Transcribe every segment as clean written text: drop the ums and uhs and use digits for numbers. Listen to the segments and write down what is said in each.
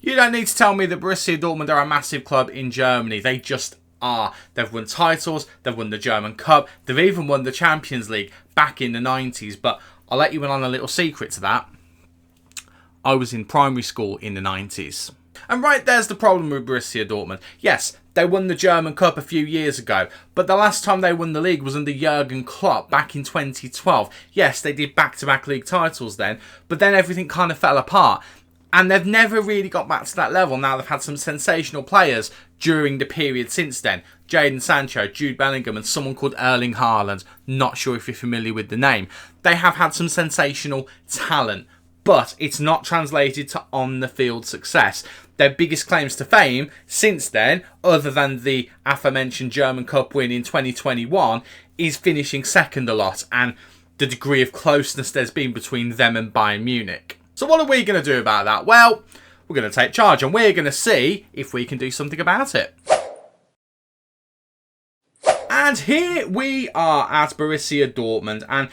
You don't need to tell me that Borussia Dortmund are a massive club in Germany. They just are. They've won titles, they've won the German Cup, they've even won the Champions League back in the 90s. But I'll let you in on a little secret to that. I was in primary school in the 90s. And right there's the problem with Borussia Dortmund. Yes, they won the German Cup a few years ago, but the last time they won the league was under Jürgen Klopp back in 2012. Yes, they did back-to-back league titles then, but then everything kind of fell apart. And they've never really got back to that level. Now they've had some sensational players during the period since then. Jadon Sancho, Jude Bellingham and someone called Erling Haaland. Not sure if you're familiar with the name. They have had some sensational talent, but it's not translated to on-the-field success. Their biggest claims to fame since then, other than the aforementioned German Cup win in 2021, is finishing second a lot and the degree of closeness there's been between them and Bayern Munich. So what are we going to do about that? Well, we're going to take charge and we're going to see if we can do something about it. And here we are at Borussia Dortmund, and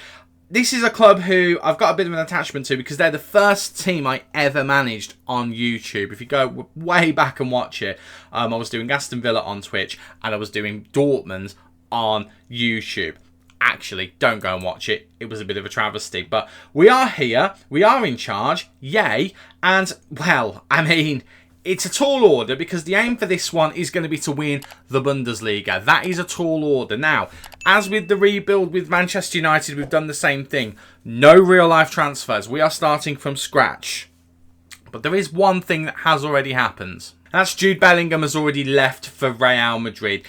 this is a club who I've got a bit of an attachment to because they're the first team I ever managed on YouTube. If you go way back and watch it, I was doing Aston Villa on Twitch and I was doing Dortmund on YouTube. Actually, don't go and watch it. It was a bit of a travesty. But we are here. We are in charge. Yay. And, well, I mean, it's a tall order because the aim for this one is going to be to win the Bundesliga. That is a tall order. Now, as with the rebuild with Manchester United, we've done the same thing. No real-life transfers. We are starting from scratch. But there is one thing that has already happened. That's Jude Bellingham has already left for Real Madrid.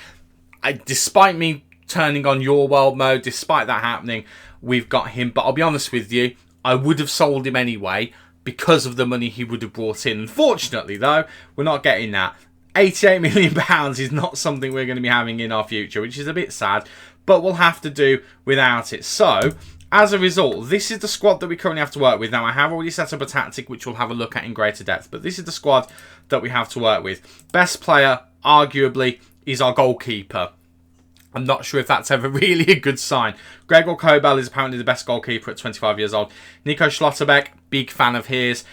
Despite me turning on your world mode, despite that happening, we've got him. But I'll be honest with you, I would have sold him anyway because of the money he would have brought in. Unfortunately, though, we're not getting that. £88 million is not something we're going to be having in our future, which is a bit sad, but we'll have to do without it. So, as a result, this is the squad that we currently have to work with. Now, I have already set up a tactic, which we'll have a look at in greater depth, but this is the squad that we have to work with. Best player, arguably, is our goalkeeper. I'm not sure if that's ever really a good sign. Gregor Kobel is apparently the best goalkeeper at 25 years old. Nico Schlotterbeck, big fan of his.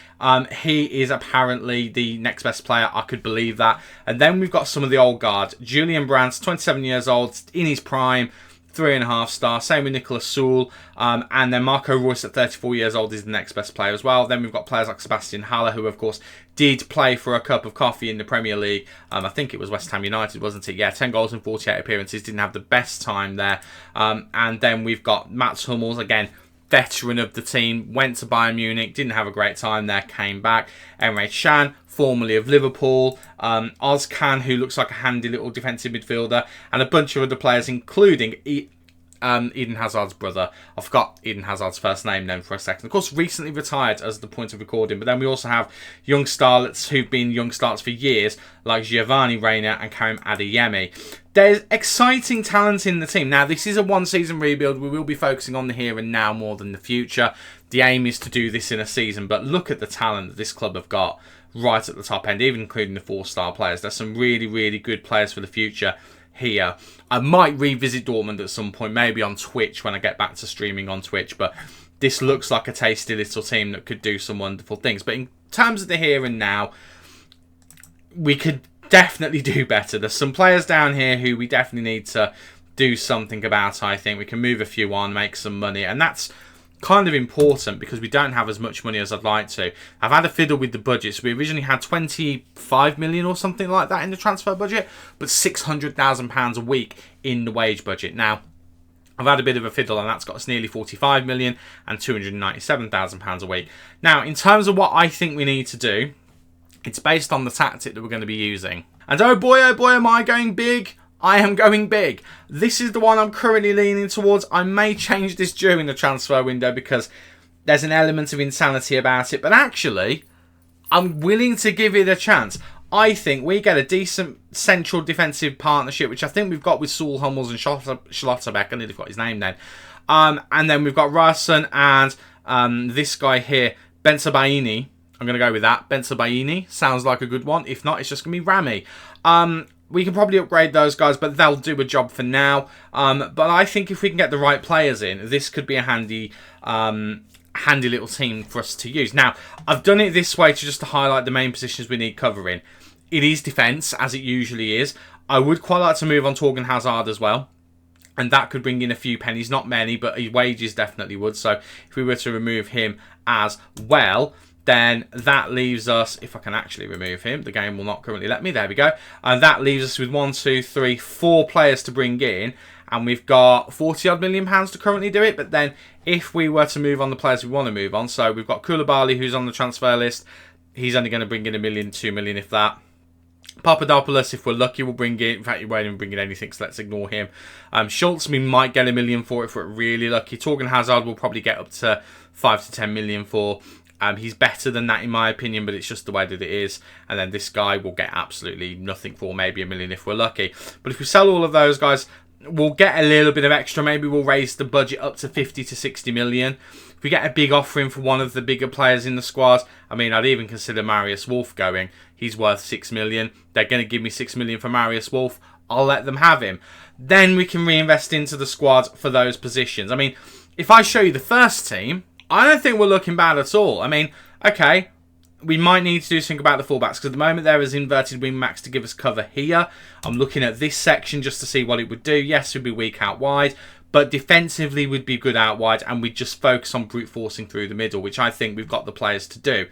He is apparently the next best player. I could believe that. And then we've got some of the old guard. Julian Brandt, 27 years old, in his prime. 3.5 star. Same with Nicolas Sule. And then Marco Reus at 34 years old is the next best player as well. Then we've got players like Sebastian Haller, who of course did play for a cup of coffee in the Premier League. I think it was West Ham United, wasn't it? Yeah, 10 goals in 48 appearances. Didn't have the best time there. And then we've got Mats Hummels, again, veteran of the team. Went to Bayern Munich, didn't have a great time there, came back. Emre Can, formerly of Liverpool. Ozcan, who looks like a handy little defensive midfielder. And a bunch of other players, including Eden Hazard's brother. I forgot Eden Hazard's first name then for a second. Of course, recently retired as the point of recording. But then we also have young starlets who've been young starlets for years, like Giovanni Reina and Karim Adeyemi. There's exciting talent in the team. Now, this is a one-season rebuild. We will be focusing on the here and now more than the future. The aim is to do this in a season. But look at the talent that this club have got right at the top end, even including the 4-star players. There's some really, really good players for the future here. I might revisit Dortmund at some point, maybe on Twitch when I get back to streaming on Twitch, but this looks like a tasty little team that could do some wonderful things. But in terms of the here and now, we could definitely do better. There's some players down here who we definitely need to do something about, I think. We can move a few on, make some money, and that's kind of important because we don't have as much money as I'd like to. I've had a fiddle with the budget. So we originally had 25 million or something like that in the transfer budget, but £600,000 a week in the wage budget. Now, I've had a bit of a fiddle and that's got us nearly 45 million and £297,000 a week. Now, in terms of what I think we need to do, it's based on the tactic that we're going to be using. And oh boy, am I going big. I am going big. This is the one I'm currently leaning towards. I may change this during the transfer window because there's an element of insanity about it. But actually, I'm willing to give it a chance. I think we get a decent central defensive partnership, which I think we've got with Sule, Hummels and Schlotterbeck. I nearly forgot his name then. And then we've got reus and this guy here, Bensebaini. I'm going to go with that. Bensebaini sounds like a good one. If not, it's just going to be Rami. We can probably upgrade those guys, but they'll do a job for now. But I think if we can get the right players in, this could be a handy handy little team for us to use. Now, I've done it this way to highlight the main positions we need covering. It is defence, as it usually is. I would quite like to move on Torgan Hazard as well. And that could bring in a few pennies. Not many, but his wages definitely would. So if we were to remove him as well, then that leaves us, if I can actually remove him, the game will not currently let me. There we go. And that leaves us with 1, 2, 3, 4 players to bring in. And we've got 40 odd million pounds to currently do it. But then if we were to move on the players we want to move on, so we've got Koulibaly, who's on the transfer list. He's only going to bring in 1 million, 2 million, if that. Papadopoulos, if we're lucky, will bring in. In fact, he won't even bring in anything, so let's ignore him. Schultz, we might get 1 million for if we're really lucky. Torgan Hazard will probably get up to 5 to 10 million for. He's better than that in my opinion, but it's just the way that it is. And then this guy will get absolutely nothing for, maybe 1 million if we're lucky. But if we sell all of those guys, we'll get a little bit of extra. Maybe we'll raise the budget up to 50 to 60 million. If we get a big offering for one of the bigger players in the squad, I mean, I'd even consider Marius Wolf going. He's worth 6 million. They're going to give me 6 million for Marius Wolf. I'll let them have him. Then we can reinvest into the squad for those positions. I mean, if I show you the first team, I don't think we're looking bad at all. I mean, okay, we might need to do something about the fullbacks because at the moment there is inverted wing backs to give us cover here. I'm looking at this section just to see what it would do. Yes, we'd be weak out wide, but defensively we'd be good out wide and we'd just focus on brute forcing through the middle, which I think we've got the players to do.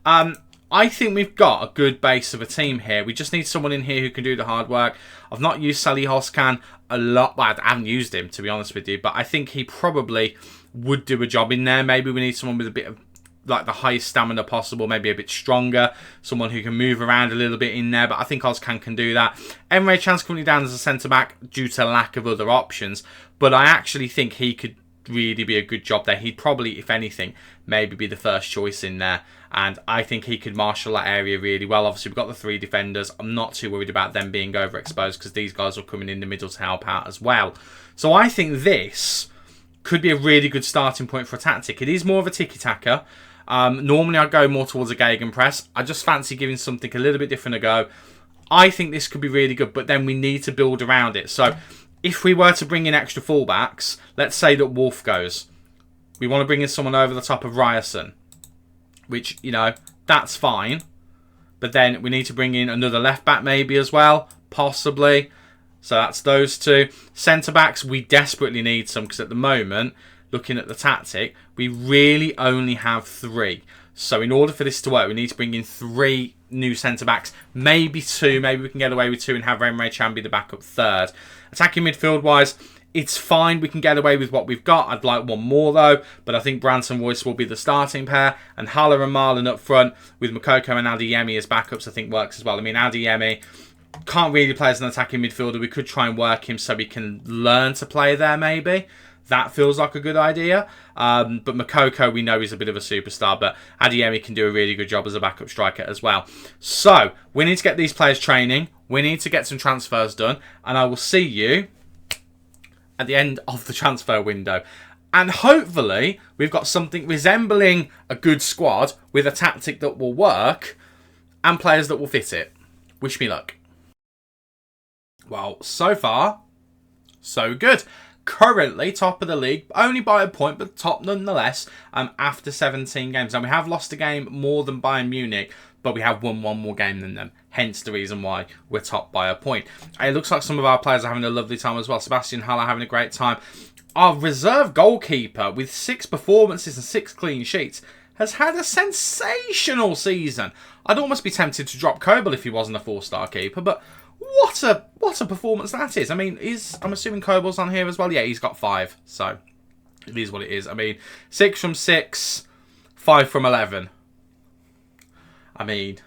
I think we've got a good base of a team here. We just need someone in here who can do the hard work. I've not used Salih Hoskan a lot. Well, I haven't used him, to be honest with you, but I think he probably would do a job in there. Maybe we need someone with a bit of like the highest stamina possible, maybe a bit stronger, someone who can move around a little bit in there, but I think Ozcan can do that. Emre Can's currently down as a centre-back due to lack of other options, but I actually think he could really be a good job there. He'd probably, if anything, maybe be the first choice in there, and I think he could marshal that area really well. Obviously, we've got the 3 defenders. I'm not too worried about them being overexposed because these guys are coming in the middle to help out as well. So I think this could be a really good starting point for a tactic. It is more of a tiki-taka. Normally I'd go more towards a gegenpress. I just fancy giving something a little bit different a go. I think this could be really good, but then we need to build around it. So if we were to bring in extra fullbacks, let's say that Wolf goes. We want to bring in someone over the top of Ryerson, which, you know, that's fine. But then we need to bring in another left back maybe as well, possibly. So that's those 2. Centre-backs, we desperately need some because at the moment, looking at the tactic, we really only have 3. So in order for this to work, we need to bring in 3 new centre-backs, maybe 2. Maybe we can get away with 2 and have Emre Can be the backup third. Attacking midfield-wise, it's fine. We can get away with what we've got. I'd like one more, though. But I think Branson Royce will be the starting pair. And Haller and Marlon up front with Makoko and Adeyemi as backups, I think works as well. I mean, Adeyemi can't really play as an attacking midfielder. We could try and work him so he can learn to play there, maybe. That feels like a good idea. But Makoko, we know, is a bit of a superstar. But Adeyemi can do a really good job as a backup striker as well. So, we need to get these players training. We need to get some transfers done. And I will see you at the end of the transfer window. And hopefully, we've got something resembling a good squad with a tactic that will work and players that will fit it. Wish me luck. Well, so far, so good. Currently top of the league, only by a point, but top nonetheless, after 17 games. And we have lost a game more than Bayern Munich, but we have won 1 more game than them. Hence the reason why we're top by a point. It looks like some of our players are having a lovely time as well. Sebastian Haller having a great time. Our reserve goalkeeper, with 6 performances and 6 clean sheets, has had a sensational season. I'd almost be tempted to drop Kobel if he wasn't a 4-star keeper, but what a performance that is. I mean, I'm assuming Kobel's on here as well. Yeah, he's got 5, so it is what it is. I mean, 6 from 6, 5 from 11. I mean,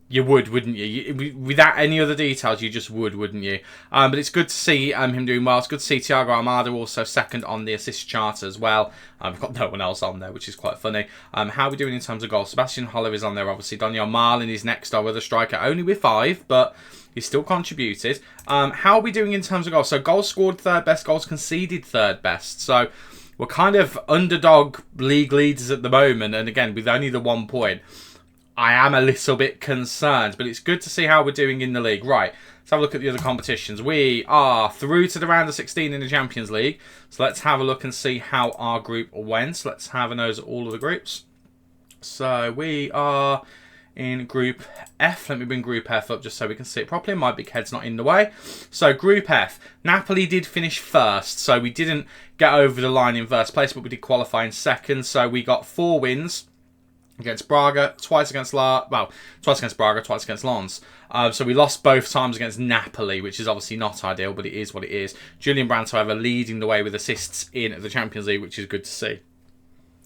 you would, wouldn't you? Without any other details, you just would, wouldn't you? But it's good to see him doing well. It's good to see Thiago Almada also second on the assist chart as well. We've got no one else on there, which is quite funny. How are we doing in terms of goals? Sebastian Haller is on there, obviously. Daniel Marlin is next, our other striker, only with 5, but he's still contributed. How are we doing in terms of goals? So goals scored 3rd best, goals conceded 3rd best. So we're kind of underdog league leaders at the moment. And again, with only the 1 point, I am a little bit concerned, but it's good to see how we're doing in the league. Right, let's have a look at the other competitions. We are through to the round of 16 in the Champions League. So let's have a look and see how our group went. Let's have a nose at all of the groups. So we are in Group F. Let me bring Group F up just so we can see it properly. My big head's not in the way. So Group F. Napoli did finish first. So we didn't get over the line in first place, but we did qualify in second. So we got 4 wins. Against Braga, twice against twice against Braga, twice against Lens. So we lost both times against Napoli, which is obviously not ideal, but it is what it is. Julian Brandt, however, leading the way with assists in the Champions League, which is good to see.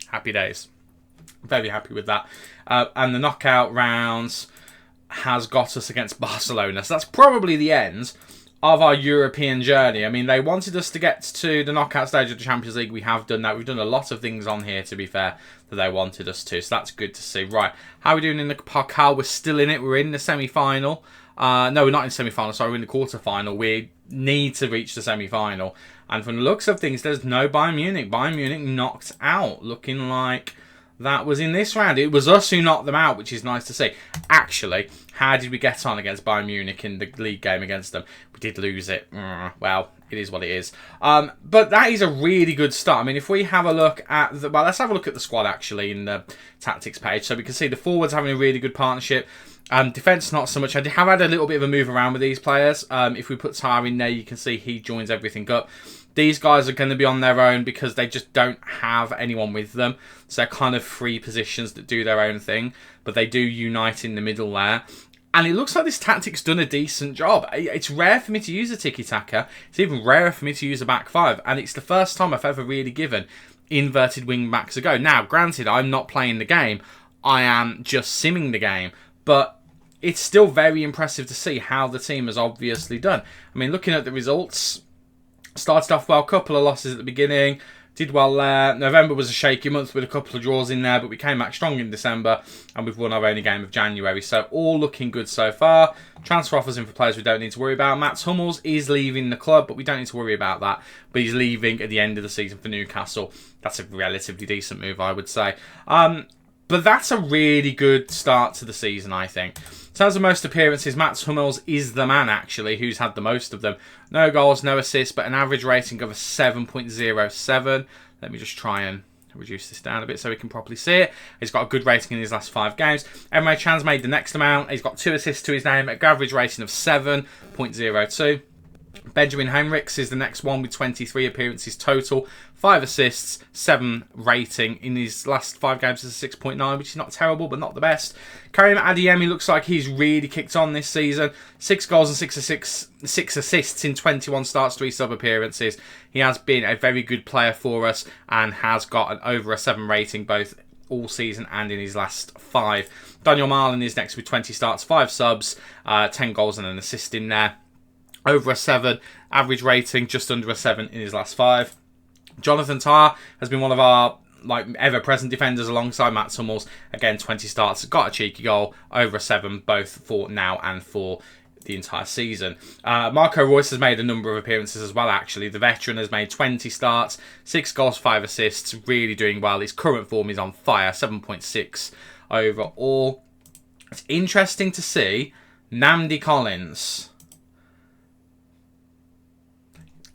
Happy days. Very happy with that. And the knockout rounds has got us against Barcelona. So that's probably the end of our European journey. I mean, they wanted us to get to the knockout stage of the Champions League. We have done that. We've done a lot of things on here, to be fair, that they wanted us to. So that's good to see. Right, how are we doing in the Pokal? We're still in it. We're in the semi-final. No, we're not in semi-final. Sorry, we're in the quarter-final. We need to reach the semi-final. And from the looks of things, there's no Bayern Munich. Bayern Munich knocked out, looking like that was in this round. It was us who knocked them out, which is nice to see. Actually, how did we get on against Bayern Munich in the league game against them? We did lose it. Well, it is what it is. But that is a really good start. I mean, if we have a look at the... Well, let's have a look at the squad, actually, in the tactics page. So we can see the forwards having a really good partnership. Defence, not so much. I have had a little bit of a move around with these players. If we put Tar in there, you can see he joins everything up. These guys are going to be on their own because they just don't have anyone with them. So they're kind of free positions that do their own thing. But they do unite in the middle there. And it looks like this tactic's done a decent job. It's rare for me to use a tiki-taka. It's even rarer for me to use a back five. And it's the first time I've ever really given inverted wing backs a go. Now, granted, I'm not playing the game. I am just simming the game. But it's still very impressive to see how the team has obviously done. I mean, looking at the results... Started off well, couple of losses at the beginning, did well there. November was a shaky month with a couple of draws in there, but we came back strong in December and we've won our only game of January. So all looking good so far. Transfer offers in for players we don't need to worry about. Mats Hummels is leaving the club, but we don't need to worry about that. But he's leaving at the end of the season for Newcastle. That's a relatively decent move, I would say. But that's a really good start to the season, I think. In terms of most appearances, Mats Hummels is the man, actually, who's had the most of them. No goals, no assists, but an average rating of a 7.07. Let me just try and reduce this down a bit so we can properly see it. He's got a good rating in his last 5 games. Emre Can's made the next amount. He's got 2 assists to his name, an average rating of 7.02. Benjamin Henrichs is the next one with 23 appearances total, 5 assists, 7 rating. In his last 5 games is a 6.9, which is not terrible, but not the best. Karim Adeyemi looks like he's really kicked on this season. 6 goals and 6 assists in 21 starts, 3 sub-appearances. He has been a very good player for us and has got an over a 7 rating both all season and in his last 5. Daniel Marlin is next with 20 starts, 5 subs, 10 goals and an assist in there. Over a 7, average rating just under a 7 in his last 5. Jonathan Tah has been one of our ever-present defenders alongside Mats Hummels. Again, 20 starts, got a cheeky goal, over a 7, both for now and for the entire season. Marco Reus has made a number of appearances as well, actually. The veteran has made 20 starts, 6 goals, 5 assists, really doing well. His current form is on fire, 7.6 overall. It's interesting to see Namdi Collins.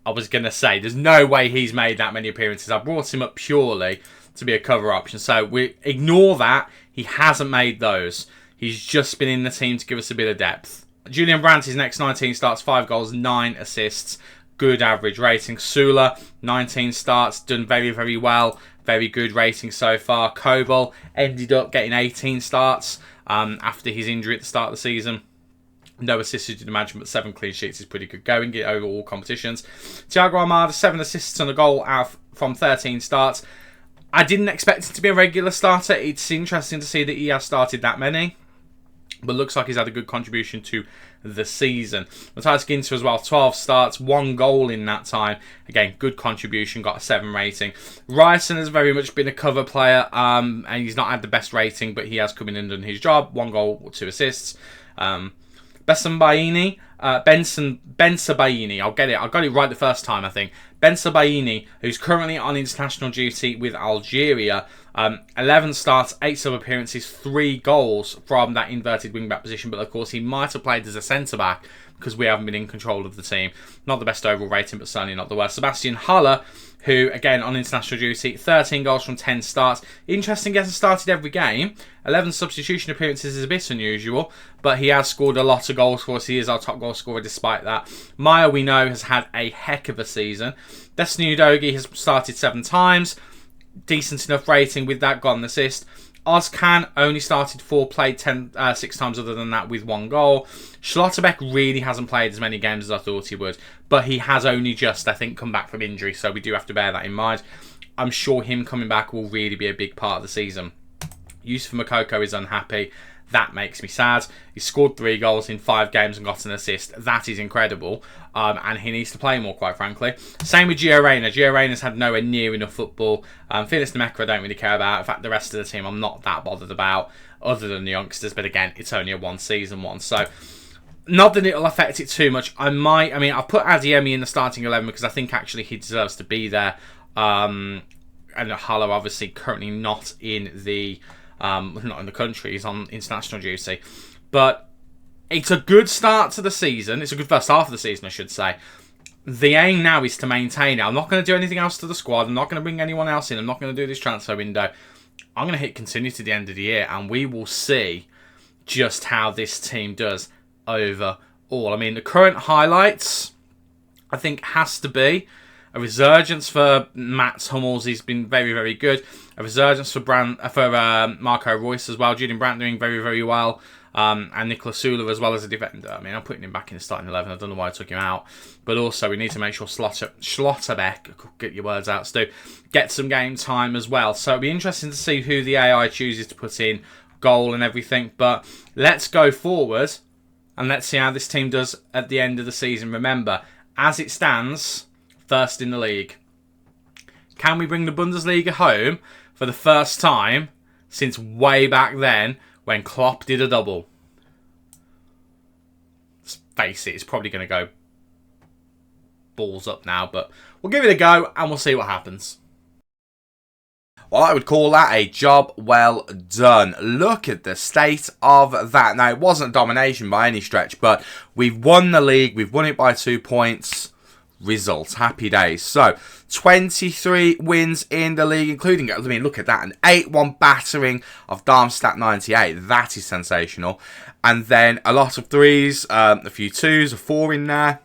I was going to say, there's no way he's made that many appearances. I brought him up purely to be a cover option. So we ignore that. He hasn't made those. He's just been in the team to give us a bit of depth. Julian Brandt, his next 19 starts, 5 goals, 9 assists. Good average rating. Sule, 19 starts, done very, very well. Very good rating so far. Kobel ended up getting 18 starts after his injury at the start of the season. No assists, you'd imagine, but 7 clean sheets is pretty good going over all competitions. Thiago Almada, 7 assists and a goal out from 13 starts. I didn't expect it to be a regular starter. It's interesting to see that he has started that many, but looks like he's had a good contribution to the season. Matthias Ginter as well, 12 starts, 1 goal in that time. Again, good contribution, got a 7 rating. Ryerson has very much been a cover player, and he's not had the best rating, but he has come in and done his job. 1 goal, 2 assists. Bessambaini, Ben Sabaini. I got it right the first time, I think. Ben Sabaini, who's currently on international duty with Algeria. 11 starts, 8 sub appearances, 3 goals from that inverted wing-back position. But of course, he might have played as a centre-back because we haven't been in control of the team. Not the best overall rating, but certainly not the worst. Sebastian Haller, who, again, on international duty, 13 goals from 10 starts. Interesting, gets started every game. 11 substitution appearances is a bit unusual, but he has scored a lot of goals for us. He is our top goal scorer despite that. Maya, we know, has had a heck of a season. Destiny Udogie has started 7 times. Decent enough rating with that, got an assist. Ozcan only started 4, played 6 times other than that with 1 goal. Schlotterbeck really hasn't played as many games as I thought he would, but he has only just, I think, come back from injury, so we do have to bear that in mind. I'm sure him coming back will really be a big part of the season. Yusuf Makoko is unhappy. That makes me sad. He scored 3 goals in 5 games and got an assist. That is incredible. And he needs to play more, quite frankly. Same with Gio Reyna. Gio Reyna's had nowhere near enough football. Felix Nemeka I don't really care about. In fact, the rest of the team I'm not that bothered about, other than the youngsters. But again, it's only a one-season one. So, not that it'll affect it too much. I've put Adiemi in the starting 11 because I think actually he deserves to be there. And Haller obviously currently not in the country, he's on international duty, but it's a good start to the season. It's a good first half of the season, I should say. The aim now is to maintain it. I'm not going to do anything else to the squad. I'm not going to bring anyone else in. I'm not going to do this transfer window. I'm going to hit continue to the end of the year, and we will see just how this team does overall. I mean, the current highlights, I think, has to be a resurgence for Mats Hummels. He's been very, very good. A resurgence for Marco Reus as well. Julian Brandt doing very, very well. And Nicolas Sule as well as a defender. I mean, I'm putting him back in the starting 11. I don't know why I took him out. But also, we need to make sure Schlotterbeck, get your words out, Stu, get some game time as well. So it'll be interesting to see who the AI chooses to put in goal and everything. But let's go forward and let's see how this team does at the end of the season. Remember, as it stands, first in the league. Can we bring the Bundesliga home for the first time since way back then when Klopp did a double? Let's face it, it's probably going to go balls up now, but we'll give it a go and we'll see what happens. Well, I would call that a job well done. Look at the state of that. Now, it wasn't domination by any stretch, but we've won the league. We've won it by 2 points. Results. Happy days. So, 23 wins in the league, including, I mean, look at that, an 8-1 battering of Darmstadt 98. That is sensational. And then a lot of 3s, a few 2s, a 4 in there.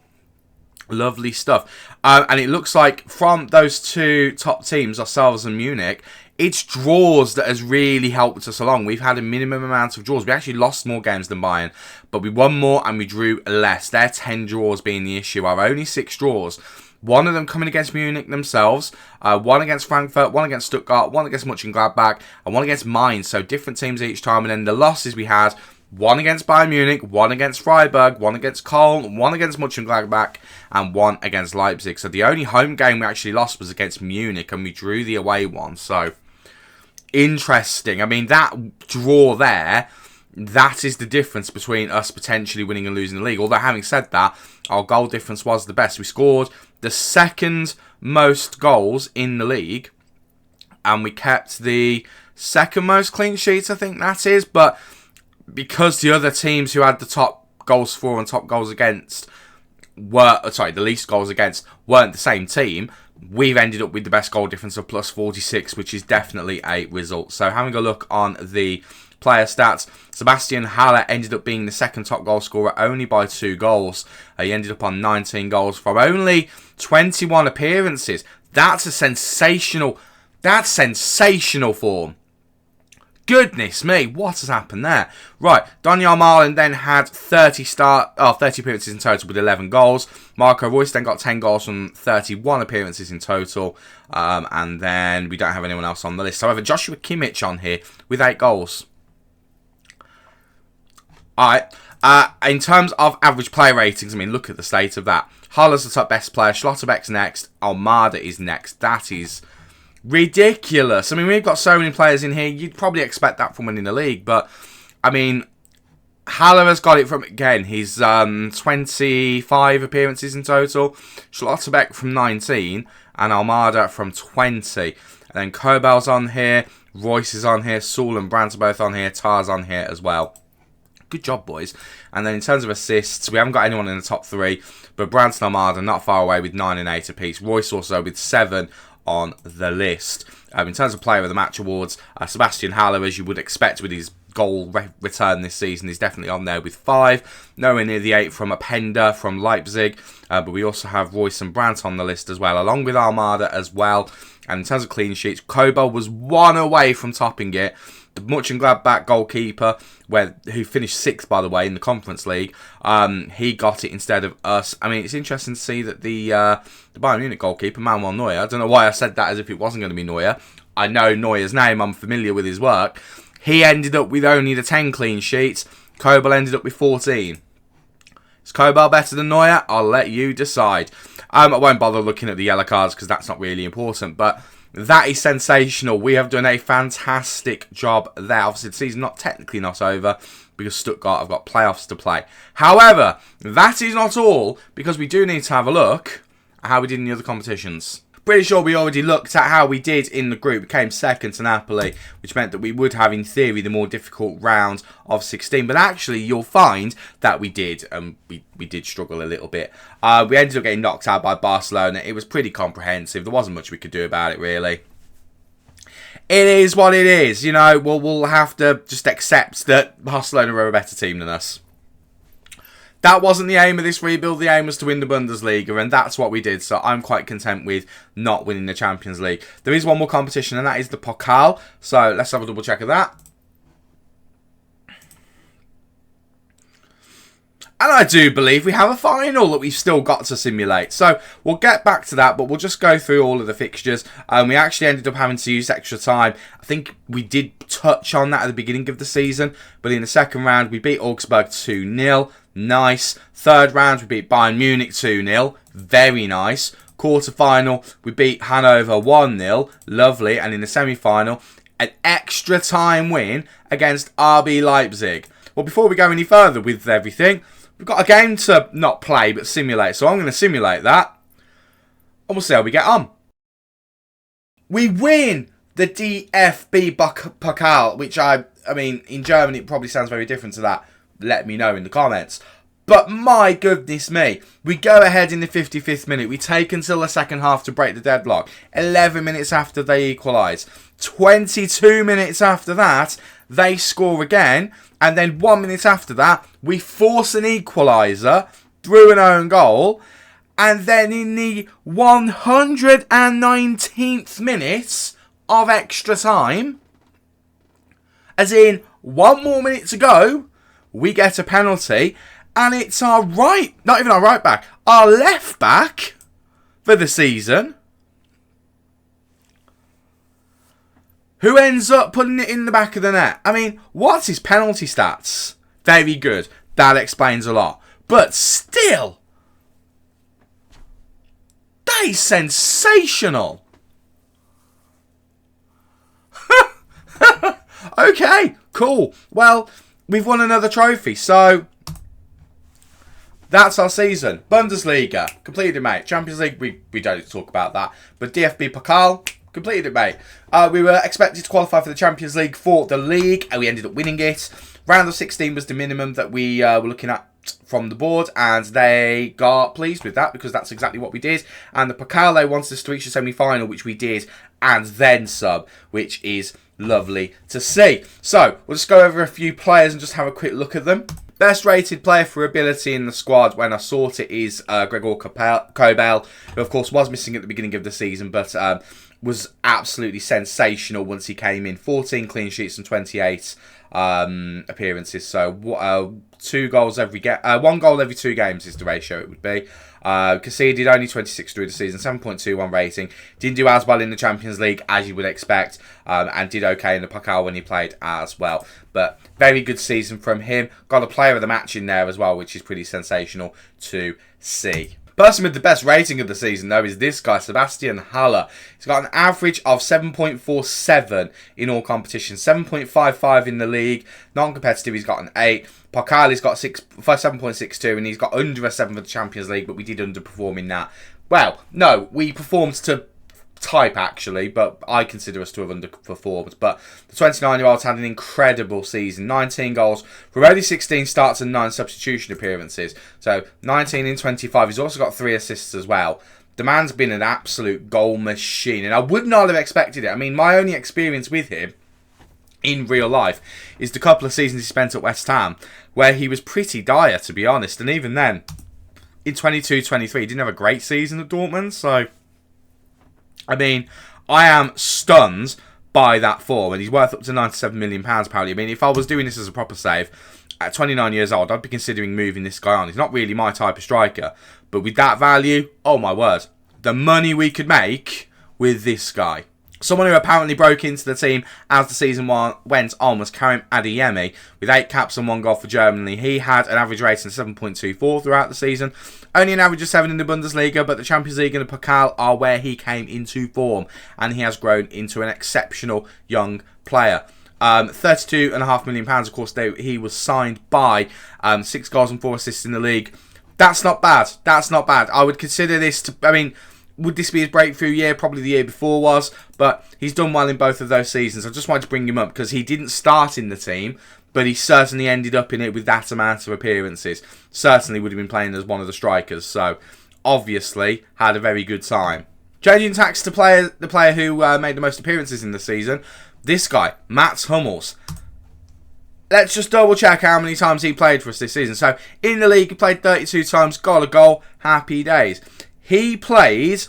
Lovely stuff. And it looks like from those 2 top teams, ourselves and Munich, it's draws that has really helped us along. We've had a minimum amount of draws. We actually lost more games than Bayern, but we won more and we drew less. Their 10 draws being the issue. Our only 6 draws. 1 of them coming against Munich themselves, 1 against Frankfurt, 1 against Stuttgart, 1 against Mönchengladbach, and 1 against Mainz. So different teams each time. And then the losses we had, 1 against Bayern Munich, 1 against Freiburg, 1 against Köln, 1 against Mönchengladbach, and 1 against Leipzig. So the only home game we actually lost was against Munich, and we drew the away one. So interesting. I mean, that draw there, that is the difference between us potentially winning and losing the league. Although, having said that, our goal difference was the best. We scored the second most goals in the league, and we kept the second most clean sheets, I think that is. But because the other teams who had the top goals for and top goals against the least goals against weren't the same team, we've ended up with the best goal difference of plus 46, which is definitely a result. So having a look on the player stats, Sebastian Haller ended up being the second top goal scorer only by 2 goals. He ended up on 19 goals from only 21 appearances. That's sensational form. Goodness me, what has happened there? Right, Daniel Marlin then had 30 appearances in total with 11 goals. Marco Reus then got 10 goals from 31 appearances in total. And then we don't have anyone else on the list. However, Joshua Kimmich on here with 8 goals. Alright, in terms of average player ratings, I mean, look at the state of that. Haller's the top best player, Schlotterbeck's next, Almada is next. That is ridiculous. I mean, we've got so many players in here, you'd probably expect that from winning the league, but I mean, Haller has got it from, again, he's 25 appearances in total. Schlotterbeck from 19. And Almada from 20. And then Kobel's on here. Reus is on here. Sule and Brandt are both on here. Tar's on here as well. Good job, boys. And then in terms of assists, we haven't got anyone in the top 3. But Brandt and Almada not far away with 9 and 8 apiece. Reus also with 7 on the list. In terms of Player of the Match awards, Sebastian Haller, as you would expect with his goal return this season, is definitely on there with 5. Nowhere near the 8 from Openda from Leipzig. But we also have Reus and Brandt on the list as well, along with Almada as well. And in terms of clean sheets, Kobel was 1 away from topping it. The Mönchengladbach goalkeeper, who finished 6th, by the way, in the Conference League, he got it instead of us. I mean, it's interesting to see that the Bayern Munich goalkeeper, Manuel Neuer, I don't know why I said that as if it wasn't going to be Neuer. I know Neuer's name, I'm familiar with his work. He ended up with only the 10 clean sheets. Kobel ended up with 14. Is Kobel better than Neuer? I'll let you decide. I won't bother looking at the yellow cards because that's not really important, but that is sensational. We have done a fantastic job there. Obviously, the season's technically not over because Stuttgart have got playoffs to play. However, that is not all, because we do need to have a look at how we did in the other competitions. Pretty sure we already looked at how we did in the group. We came second to Napoli, which meant that we would have, in theory, the more difficult round of 16. But actually, you'll find that we did, and we did struggle a little bit. We ended up getting knocked out by Barcelona. It was pretty comprehensive. There wasn't much we could do about it, really. It is what it is. You know, we'll have to just accept that Barcelona are a better team than us. That wasn't the aim of this rebuild. The aim was to win the Bundesliga, and that's what we did. So I'm quite content with not winning the Champions League. There is one more competition, and that is the Pokal. So let's have a double check of that. And I do believe we have a final that we've still got to simulate. So we'll get back to that, but we'll just go through all of the fixtures. We actually ended up having to use extra time. I think we did touch on that at the beginning of the season, but in the second round, we beat Augsburg 2-0. Nice. Third round, we beat Bayern Munich 2-0. Very nice. Quarter final, we beat Hanover 1-0. Lovely. And in the semi-final, an extra time win against RB Leipzig. Well, before we go any further with everything, we've got a game to not play, but simulate. So I'm going to simulate that, and we'll see how we get on. We win the DFB Pokal, which I mean, in German, it probably sounds very different to that. Let me know in the comments. But my goodness me, we go ahead in the 55th minute. We take until the second half to break the deadlock. 11 minutes after they equalise. 22 minutes after that, they score again. And then 1 minute after that, we force an equaliser through an own goal. And then in the 119th minute of extra time, as in 1 more minute to go, we get a penalty. And it's our not even our right back, our left back for the season, who ends up putting it in the back of the net. I mean, what's his penalty stats? Very good. That explains a lot. But still, that is sensational. Okay, cool. Well, we've won another trophy, so that's our season. Bundesliga, completed, mate. Champions League, we don't talk about that. But DFB Pokal, completed, mate. We were expected to qualify for the Champions League for the league, and we ended up winning it. Round of 16 was the minimum that we were looking at from the board, and they got pleased with that because that's exactly what we did. And the Pokal, they wanted us to reach the semi-final, which we did, and then some, which is lovely to see. So, we'll just go over a few players and just have a quick look at them. Best rated player for ability in the squad when I sort it is Gregor Kobel, who of course was missing at the beginning of the season, but was absolutely sensational once he came in. 14 clean sheets and 28 appearances, so 2 goals every 1 goal every 2 games is the ratio it would be. Conceded only 26 through the season, 7.21 rating. Didn't do as well in the Champions League as you would expect, and did okay in the Pokal when he played as well. But very good season from him. Got a player of the match in there as well, which is pretty sensational to see. Person with the best rating of the season, though, is this guy, Sebastian Haller. He's got an average of 7.47 in all competitions, 7.55 in the league. Non-competitive, he's got an 8. Pokali's got 7.62, and he's got under a 7 for the Champions League, but we did underperform in that. Well, no, we performed to type, actually, but I consider us to have underperformed. But the 29-year-old's had an incredible season. 19 goals from only 16 starts and 9 substitution appearances. So 19 in 25. He's also got 3 assists as well. The man's been an absolute goal machine, and I would not have expected it. I mean, my only experience with him in real life is the couple of seasons he spent at West Ham, where he was pretty dire, to be honest. And even then, in 22-23, he didn't have a great season at Dortmund. So, I mean, I am stunned by that form, and he's worth up to £97 million, apparently. I mean, if I was doing this as a proper save, at 29 years old, I'd be considering moving this guy on. He's not really my type of striker, but with that value, oh my word, the money we could make with this guy. Someone who apparently broke into the team as the season went on was Karim Adeyemi, with 8 caps and 1 goal for Germany. He had an average rating of 7.24 throughout the season. Only an average of 7 in the Bundesliga, but the Champions League and the Pokal are where he came into form, and he has grown into an exceptional young player. £32.5 million, of course, he was signed by. 6 goals and 4 assists in the league. That's not bad. That's not bad. I would consider this to, I mean, would this be his breakthrough year? Probably the year before was, but he's done well in both of those seasons. I just wanted to bring him up because he didn't start in the team, but he certainly ended up in it with that amount of appearances. Certainly would have been playing as one of the strikers, so obviously had a very good time. Changing tacks to the player who made the most appearances in the season, this guy, Mats Hummels. Let's just double check how many times he played for us this season. So in the league, he played 32 times, got a goal, happy days. He played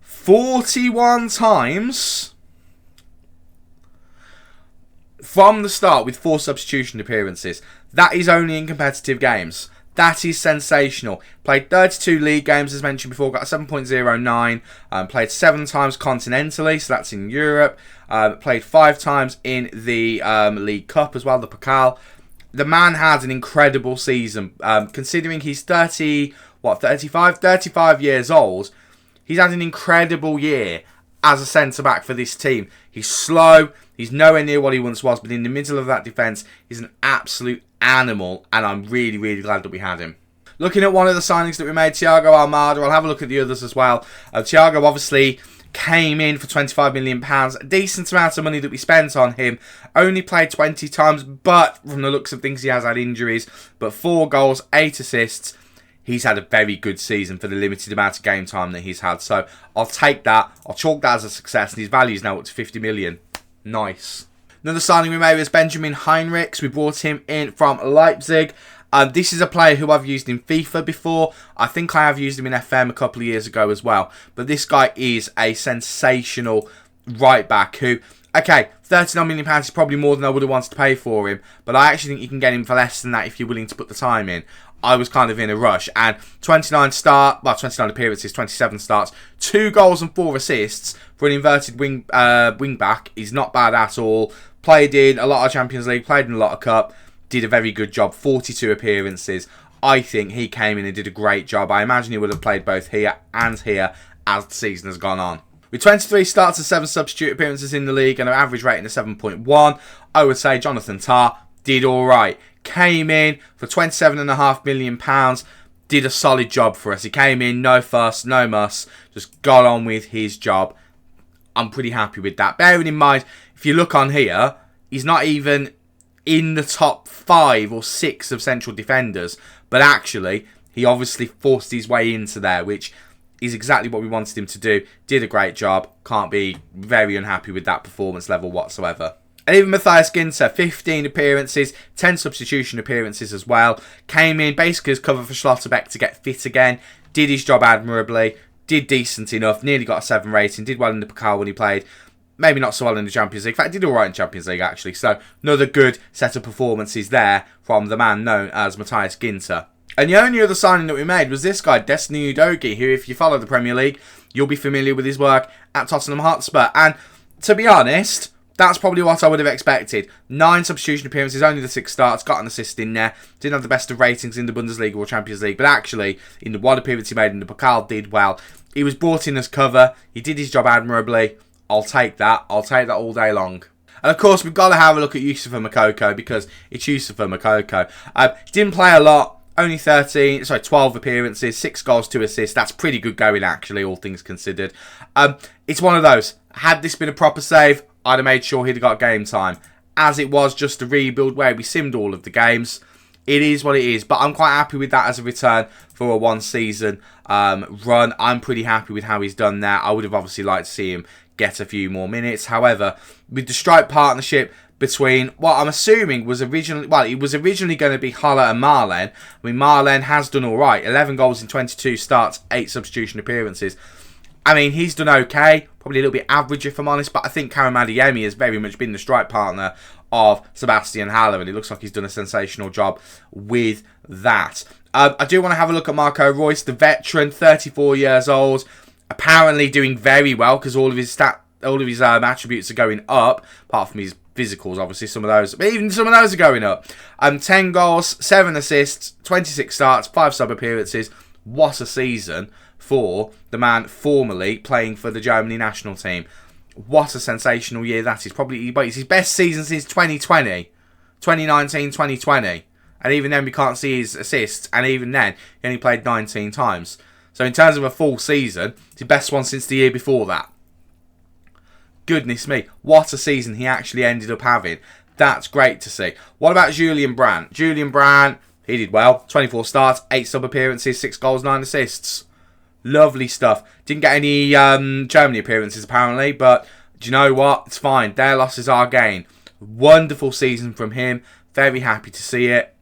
41 times from the start with 4 substitution appearances. That is only in competitive games. That is sensational. Played 32 league games, as mentioned before, got a 7.09. Played 7 times continentally, so that's in Europe. Played 5 times in the League Cup as well, the Pokal. The man had an incredible season. Considering he's 35 years old, he's had an incredible year as a centre-back for this team. He's slow, he's nowhere near what he once was, but in the middle of that defence, he's an absolute animal, and I'm really, really glad that we had him. Looking at one of the signings that we made, Thiago Almada, I'll have a look at the others as well. Thiago obviously came in for £25 million, a decent amount of money that we spent on him. Only played 20 times, but from the looks of things, he has had injuries. But 4 goals, 8 assists. He's had a very good season for the limited amount of game time that he's had. So I'll take that. I'll chalk that as a success. And his value is now up to 50 million. Nice. Another signing we made was Benjamin Heinrichs. We brought him in from Leipzig. This is a player who I've used in FIFA before. I think I have used him in FM a couple of years ago as well. But this guy is a sensational right back who, okay, £39 million is probably more than I would have wanted to pay for him. But I actually think you can get him for less than that if you're willing to put the time in. I was kind of in a rush, and 29 appearances, 27 starts, 2 goals and 4 assists for an inverted wing back is not bad at all. Played in a lot of Champions League, played in a lot of Cup, did a very good job, 42 appearances. I think he came in and did a great job. I imagine he would have played both here and here as the season has gone on. With 23 starts and 7 substitute appearances in the league and an average rating of 7.1, I would say Jonathan Tah did alright. Came in for £27.5 million, did a solid job for us. He came in, no fuss, no muss, just got on with his job. I'm pretty happy with that. Bearing in mind, if you look on here, he's not even in the top 5 or 6 of central defenders, but actually, he obviously forced his way into there, which is exactly what we wanted him to do. Did a great job. Can't be very unhappy with that performance level whatsoever. And even Matthias Ginter, 15 appearances, 10 substitution appearances as well. Came in basically as cover for Schlotterbeck to get fit again. Did his job admirably. Did decent enough. Nearly got a 7 rating. Did well in the Pokal when he played. Maybe not so well in the Champions League. In fact, did alright in Champions League actually. So another good set of performances there from the man known as Matthias Ginter. And the only other signing that we made was this guy, Destiny Udogie, who if you follow the Premier League, you'll be familiar with his work at Tottenham Hotspur. And to be honest, That's probably what I would have expected. 9 substitution appearances, only the 6 starts, got an assist in there. Didn't have the best of ratings in the Bundesliga or Champions League, but actually, in the 1 appearance he made in the Pokal, did well. He was brought in as cover. He did his job admirably. I'll take that. I'll take that all day long. And of course, we've got to have a look at Yusufa Moukoko, because it's Yusufa Moukoko. He didn't play a lot. Only 12 appearances, 6 goals, 2 assists. That's pretty good going, actually, all things considered. It's one of those. Had this been a proper save, I'd have made sure he'd have got game time. As it was just a rebuild where we simmed all of the games, it is what it is. But I'm quite happy with that as a return for a 1-season run. I'm pretty happy with how he's done there. I would have obviously liked to see him get a few more minutes. However, with the strike partnership between what I'm assuming was originally, well, it was originally going to be Haller and Marlen. I mean, Marlen has done all right. 11 goals in 22 starts, 8 substitution appearances. I mean, he's done okay. Probably a little bit average, if I'm honest. But I think Karim Adeyemi has very much been the strike partner of Sebastian Haller, and it looks like he's done a sensational job with that. I do want to have a look at Marco Reus, the veteran, 34 years old. Apparently doing very well, because all of his attributes are going up, apart from his physicals, obviously, some of those, but even some of those are going up. 10 goals, 7 assists, 26 starts, 5 sub appearances. What a season for the man formerly playing for the Germany national team. What a sensational year that is. Probably it's his best season since 2020, 2019, 2020. And even then we can't see his assists, and even then he only played 19 times. So in terms of a full season, it's the best one since the year before that. Goodness me, what a season he actually ended up having. That's great to see. What about Julian Brandt? Julian Brandt, he did well. 24 starts, 8 sub appearances, 6 goals, 9 assists. Lovely stuff. Didn't get any Germany appearances apparently, but do you know what? It's fine. Their loss is our gain. Wonderful season from him. Very happy to see it.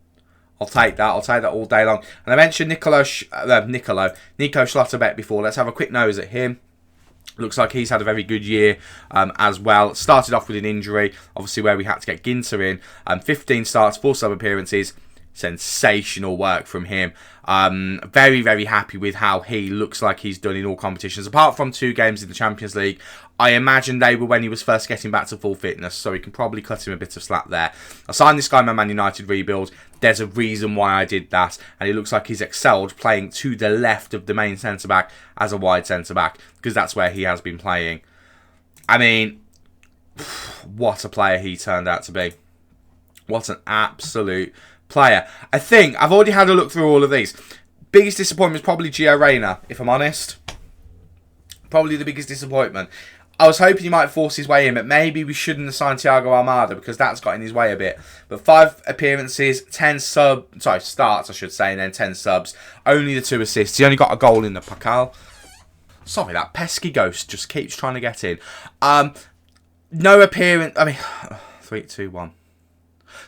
I'll take that. I'll take that all day long. And I mentioned Nico Schlotterbeck before. Let's have a quick nose at him. Looks like he's had a very good year as well. Started off with an injury, obviously, where we had to get Ginter in. 15 starts, 4 sub appearances. Sensational work from him. Very, very happy with how he looks like he's done in all competitions. Apart from 2 games in the Champions League, I imagine they were when he was first getting back to full fitness, so we can probably cut him a bit of slack there. I signed this guy in my Man United rebuild. There's a reason why I did that, and it looks like he's excelled playing to the left of the main centre-back as a wide centre-back, because that's where he has been playing. I mean, what a player he turned out to be. What an absolute player. I think I've already had a look through all of these. Biggest disappointment is probably Gio Reyna, if I'm honest. Probably the biggest disappointment. I was hoping he might force his way in, but maybe we shouldn't have signed Thiago Almada, because that's got in his way a bit. But 5 appearances, 10 starts, I should say, and then 10 subs. Only the 2 assists. He only got a goal in the Pokal. Sorry, that pesky ghost just keeps trying to get in. No appearance. I mean, 3, 2, 1.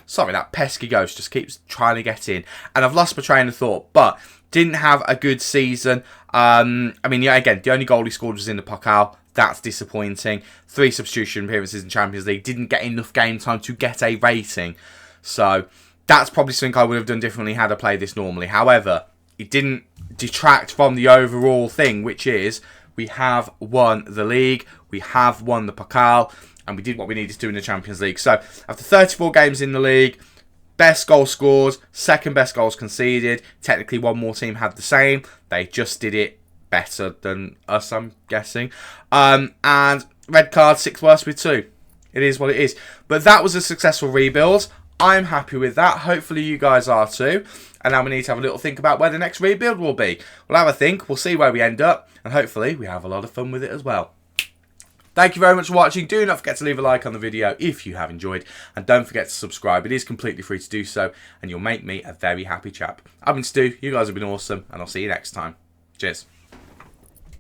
Sorry, that pesky ghost just keeps trying to get in. And I've lost my train of thought, but didn't have a good season. I mean, yeah, again, the only goal he scored was in the Pokal. That's disappointing. 3 substitution appearances in Champions League. Didn't get enough game time to get a rating. So that's probably something I would have done differently had I played this normally. However, it didn't detract from the overall thing, which is we have won the league. We have won the Pokal. And we did what we needed to do in the Champions League. So after 34 games in the league, best goals scored, second best goals conceded. Technically, one more team had the same. They just did it better than us, I'm guessing. And red card, 6th worst with 2. It is what it is. But that was a successful rebuild. I'm happy with that. Hopefully you guys are too. And now we need to have a little think about where the next rebuild will be. We'll have a think. We'll see where we end up. And hopefully we have a lot of fun with it as well. Thank you very much for watching. Do not forget to leave a like on the video if you have enjoyed. And don't forget to subscribe. It is completely free to do so. And you'll make me a very happy chap. I've been Stu. You guys have been awesome. And I'll see you next time. Cheers.